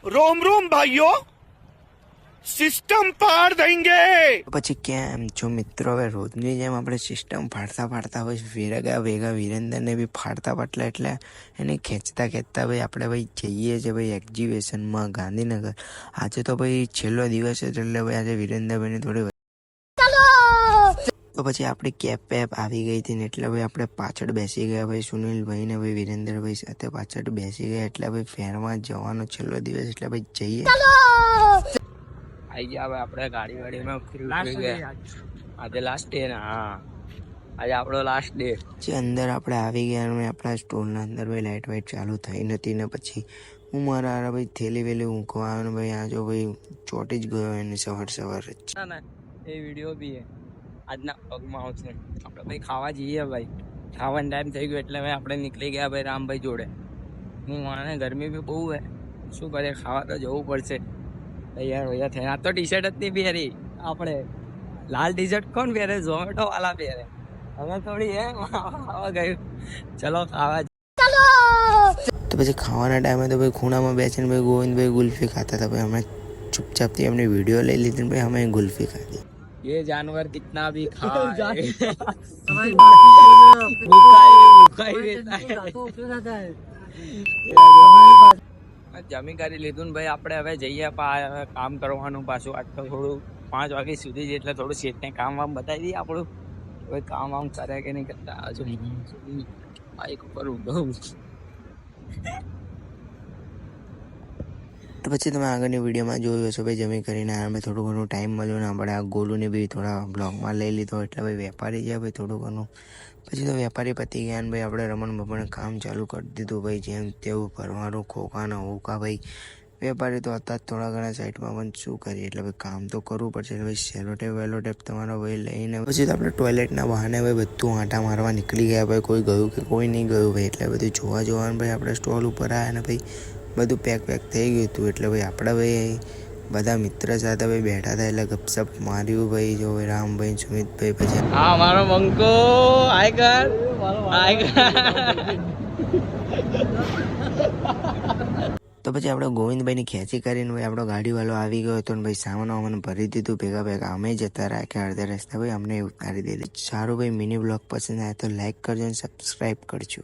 रोम रोम भाइयों, सिस्टम पार देंगे। પછી કેમ છો મિત્રો? હવે રોજની જેમ આપણે સિસ્ટમ ફાડતા ભાઈ ભેગા વિરેન્દ્રને બી ફાડતા પાટલા એટલે એને ખેંચતા ભાઈ આપણે ભાઈ જઈએ છીએ ભાઈ એક્ઝિબિશનમાં ગાંધીનગર. આજે તો ભાઈ છેલ્લો દિવસ છે એટલે ભાઈ આજે વિરેન્દ્રભાઈને થોડી તો પછી આપણી કેબ આવી ગઈ હતી ને એટલે ભાઈ આપણે પાછળ બેસી ગયા ભાઈ સુનિલભાઈ ને ભાઈ વિરેન્દ્રભાઈ સાથે પાછળ બેસી ગયા એટલે ભાઈ ફેરમાં જવાનો છેલ્લો દિવસ એટલે ભાઈ જઈએ. आई गया भाई अपने गाड़ी में फिर आज लास्ट डे ना. हाँ आज આપણો લાસ્ટ ડે. પછી અંદર આપણે આવી ગયા અને આપણા સ્ટોરના અંદર ભાઈ લાઇટ વાઇટ ચાલુ થઈ નથી ને પછી હું મારા ભાઈ થેલી વેલી ઊંઘવા આવ્યો ને ભાઈ આ જો ભાઈ ચોટી જ ગયો એને સવાર જ ના એ વિડીયો બી હે આજના પગમાં આવશે. આપણે ભાઈ ખાવા જઈએ ભાઈ, ખાવાનો ટાઈમ થઈ ગયો એટલે ભાઈ આપણે નીકળી ગયા ભાઈ રામભાઈ જોડે. હું માને ગરમી બી બહુ હે, શું કરે ખાવા તો જવું પડશે. તૈયાર વૈયા થયા. આ તો ટી શર્ટ જ નહીં પહેરી આપણે, લાલ ટી શર્ટ કોણ પહેરે? ઝોમેટો વાળા પહેરે. હવે થોડી હે ખાવા ગયું. ચલો ખાવા. તો પછી ખાવાના ટાઈમે તો ભાઈ ખૂણામાં બેસીને ભાઈ ગોવિંદભાઈ ગુલ્ફી ખાતા હતા ભાઈ. અમે ચૂપચાપથી એમની વિડીયો લઈ લીધી ભાઈ અમે ગુલ્ફી ખાધી. ये जानवर कितना भी खाए भूखा ही रहता है. જમી કરી લીધું ને ભાઈ આપણે હવે જઈએ કામ કરવાનું પાછું. આજ તો થોડું 5 વાગ્યા સુધી જ એટલે થોડું શેઠને કામ વામ બતાવી દઈએ આપણું. હવે કામ વામ કરે કે નહીં કરતા હજુ બાઈક ઉપર ઊંઘું. તો પછી તમે આગળની વિડીયોમાં જોયું હશો ભાઈ જમી કરીને અમે થોડું ઘણું ટાઈમ મળ્યો ને આપણે આ ગોલુને બી થોડા બ્લોગમાં લઈ લીધો એટલે ભાઈ વેપારી ગયા ભાઈ થોડું ઘણું. પછી તો વેપારી પતી ગયા ને ભાઈ આપણે રમણ બપણ કામ ચાલુ કરી દીધું ભાઈ જેમ તેવું ભરવાનું ખોખાને હોકા ભાઈ. વેપારી તો હતા જ થોડા ઘણા સાઈડમાં પણ શું કરીએ એટલે ભાઈ કામ તો કરવું પડશે એટલે ભાઈ સેલો ટેપ તમારો ભાઈ લઈને પછી તો આપણે ટોયલેટના બહાને ભાઈ બધું આંટા મારવા નીકળી ગયા ભાઈ. કોઈ ગયું કે કોઈ નહીં ગયું ભાઈ એટલે બધું જોવાનું ભાઈ આપણે સ્ટોલ ઉપર આવ્યા ને ભાઈ બધું પેક થઈ ગયું હતું એટલે ભાઈ આપણે ભાઈ બધા મિત્ર સાથે ભાઈ બેઠા હતા એટલે ગપસપ માર્યું ભાઈ. જો ભાઈ રામભાઈ સુમિતભાઈ પછી હા મારો બંકો આય કર. તો પછી આપણે ગોવિંદભાઈની ખેંચી કરીને ભાઈ આપણો ગાડીવાળો આવી ગયો હતો ને ભાઈ સામાન વામાન ભરી દીધું ભેગા અમે જતા રાખ્યા અડધા રસ્તા ભાઈ અમને ઉતારી દીધી. સારું ભાઈ મિની બ્લોગ પસંદ આવે તો લાઈક કરજો અને સબસ્ક્રાઈબ કરજો.